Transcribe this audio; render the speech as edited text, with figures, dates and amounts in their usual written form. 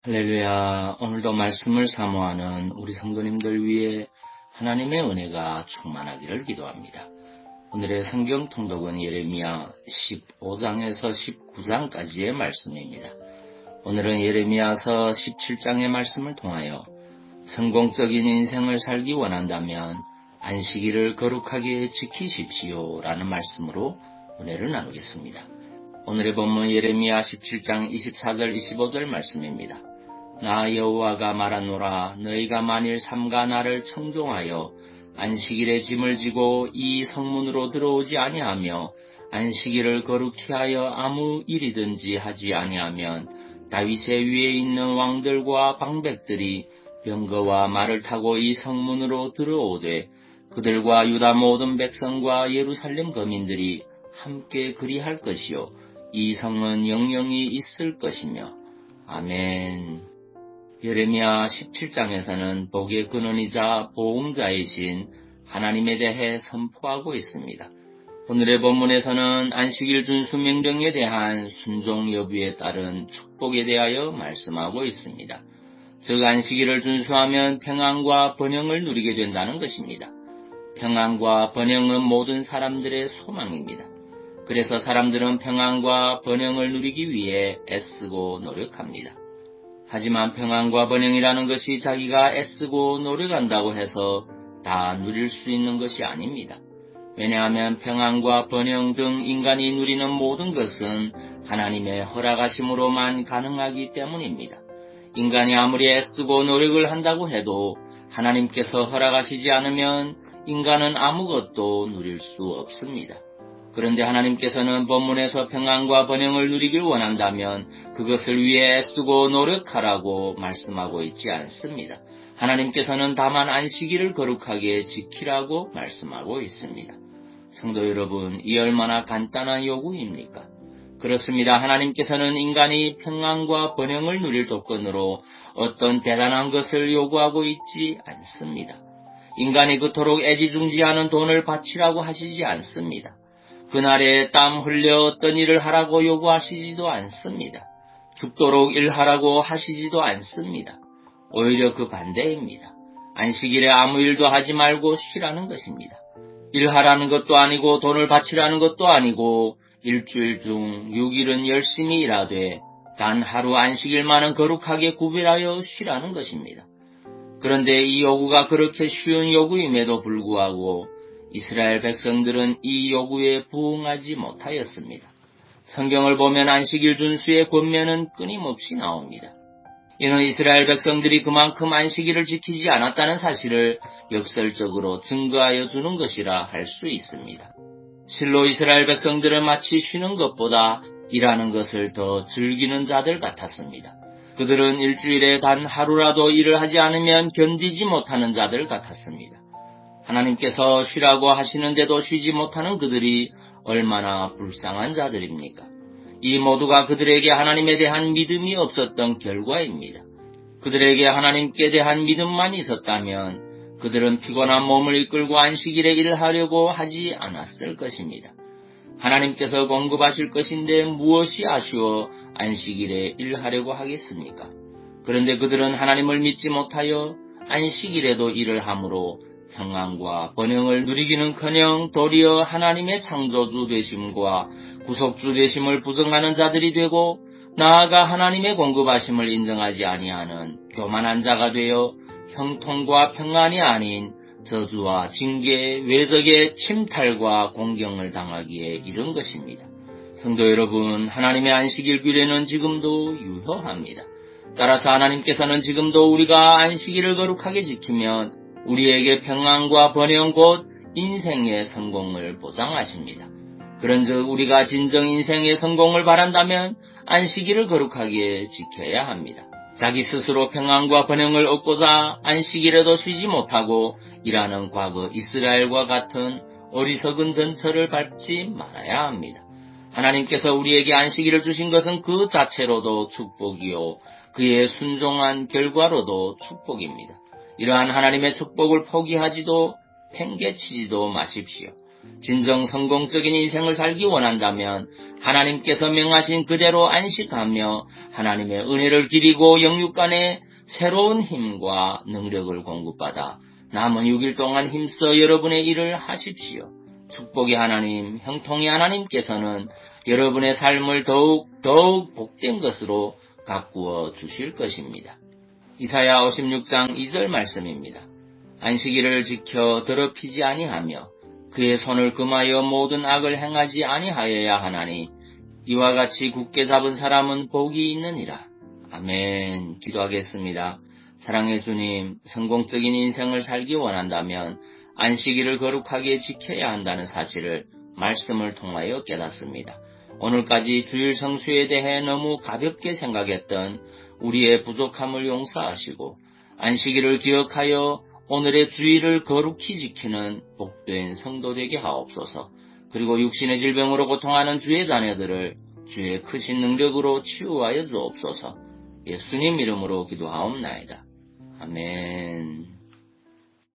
할렐루야. 오늘도 말씀을 사모하는 우리 성도님들 위해 하나님의 은혜가 충만하기를 기도합니다. 오늘의 성경 통독은 예레미야 15장에서 19장까지의 말씀입니다. 오늘은 예레미야서 17장의 말씀을 통하여 성공적인 인생을 살기 원한다면 안식일을 거룩하게 지키십시오 라는 말씀으로 은혜를 나누겠습니다. 오늘의 본문 예레미야 17장 24절 25절 말씀입니다. 나 여호와가 말하노라. 너희가 만일 삼가 나를 청종하여 안식일에 짐을 지고 이 성문으로 들어오지 아니하며 안식일을 거룩히 하여 아무 일이든지 하지 아니하면 다윗의 위에 있는 왕들과 방백들이 병거와 말을 타고 이 성문으로 들어오되 그들과 유다 모든 백성과 예루살렘 거민들이 함께 그리할 것이요 이 성은 영영이 있을 것이며. 아멘. 예레미야 17장에서는 복의 근원이자 보응자이신 하나님에 대해 선포하고 있습니다. 오늘의 본문에서는 안식일 준수 명령에 대한 순종 여부에 따른 축복에 대하여 말씀하고 있습니다. 즉 안식일을 준수하면 평안과 번영을 누리게 된다는 것입니다. 평안과 번영은 모든 사람들의 소망입니다. 그래서 사람들은 평안과 번영을 누리기 위해 애쓰고 노력합니다. 하지만 평안과 번영이라는 것이 자기가 애쓰고 노력한다고 해서 다 누릴 수 있는 것이 아닙니다. 왜냐하면 평안과 번영 등 인간이 누리는 모든 것은 하나님의 허락하심으로만 가능하기 때문입니다. 인간이 아무리 애쓰고 노력을 한다고 해도 하나님께서 허락하시지 않으면 인간은 아무것도 누릴 수 없습니다. 그런데 하나님께서는 본문에서 평안과 번영을 누리길 원한다면 그것을 위해 애쓰고 노력하라고 말씀하고 있지 않습니다. 하나님께서는 다만 안식일을 거룩하게 지키라고 말씀하고 있습니다. 성도 여러분, 이 얼마나 간단한 요구입니까? 그렇습니다. 하나님께서는 인간이 평안과 번영을 누릴 조건으로 어떤 대단한 것을 요구하고 있지 않습니다. 인간이 그토록 애지중지하는 돈을 바치라고 하시지 않습니다. 그날에 땀 흘려 어떤 일을 하라고 요구하시지도 않습니다. 죽도록 일하라고 하시지도 않습니다. 오히려 그 반대입니다. 안식일에 아무 일도 하지 말고 쉬라는 것입니다. 일하라는 것도 아니고 돈을 바치라는 것도 아니고 일주일 중 6일은 열심히 일하되 단 하루 안식일만은 거룩하게 구별하여 쉬라는 것입니다. 그런데 이 요구가 그렇게 쉬운 요구임에도 불구하고 이스라엘 백성들은 이 요구에 부응하지 못하였습니다. 성경을 보면 안식일 준수의 권면은 끊임없이 나옵니다. 이는 이스라엘 백성들이 그만큼 안식일을 지키지 않았다는 사실을 역설적으로 증거하여 주는 것이라 할 수 있습니다. 실로 이스라엘 백성들은 마치 쉬는 것보다 일하는 것을 더 즐기는 자들 같았습니다. 그들은 일주일에 단 하루라도 일을 하지 않으면 견디지 못하는 자들 같았습니다. 하나님께서 쉬라고 하시는데도 쉬지 못하는 그들이 얼마나 불쌍한 자들입니까? 이 모두가 그들에게 하나님에 대한 믿음이 없었던 결과입니다. 그들에게 하나님께 대한 믿음만 있었다면 그들은 피곤한 몸을 이끌고 안식일에 일하려고 하지 않았을 것입니다. 하나님께서 공급하실 것인데 무엇이 아쉬워 안식일에 일하려고 하겠습니까? 그런데 그들은 하나님을 믿지 못하여 안식일에도 일을 함으로 평안과 번영을 누리기는커녕 도리어 하나님의 창조주 되심과 구속주 되심을 부정하는 자들이 되고 나아가 하나님의 공급하심을 인정하지 아니하는 교만한 자가 되어 형통과 평안이 아닌 저주와 징계, 외적의 침탈과 공경을 당하기에 이른 것입니다. 성도 여러분, 하나님의 안식일 규례는 지금도 유효합니다. 따라서 하나님께서는 지금도 우리가 안식일을 거룩하게 지키면 우리에게 평안과 번영 곧 인생의 성공을 보장하십니다. 그런즉 우리가 진정 인생의 성공을 바란다면 안식일을 거룩하게 지켜야 합니다. 자기 스스로 평안과 번영을 얻고자 안식일에도 쉬지 못하고 일하는 과거 이스라엘과 같은 어리석은 전철을 밟지 말아야 합니다. 하나님께서 우리에게 안식일을 주신 것은 그 자체로도 축복이요 그의 순종한 결과로도 축복입니다. 이러한 하나님의 축복을 포기하지도 팽개치지도 마십시오. 진정 성공적인 인생을 살기 원한다면 하나님께서 명하신 그대로 안식하며 하나님의 은혜를 기리고 영육간의 새로운 힘과 능력을 공급받아 남은 6일 동안 힘써 여러분의 일을 하십시오. 축복의 하나님, 형통의 하나님께서는 여러분의 삶을 더욱 복된 것으로 가꾸어 주실 것입니다. 이사야 56장 2절 말씀입니다. 안식일을 지켜 더럽히지 아니하며 그의 손을 금하여 모든 악을 행하지 아니하여야 하나니 이와 같이 굳게 잡은 사람은 복이 있느니라. 아멘. 기도하겠습니다. 사랑의 주님, 성공적인 인생을 살기 원한다면 안식일을 거룩하게 지켜야 한다는 사실을 말씀을 통하여 깨닫습니다. 오늘까지 주일 성수에 대해 너무 가볍게 생각했던 우리의 부족함을 용서하시고 안식일을 기억하여 오늘의 주일을 거룩히 지키는 복된 성도 되게 하옵소서. 그리고 육신의 질병으로 고통하는 주의 자녀들을 주의 크신 능력으로 치유하여 주옵소서. 예수님 이름으로 기도하옵나이다. 아멘.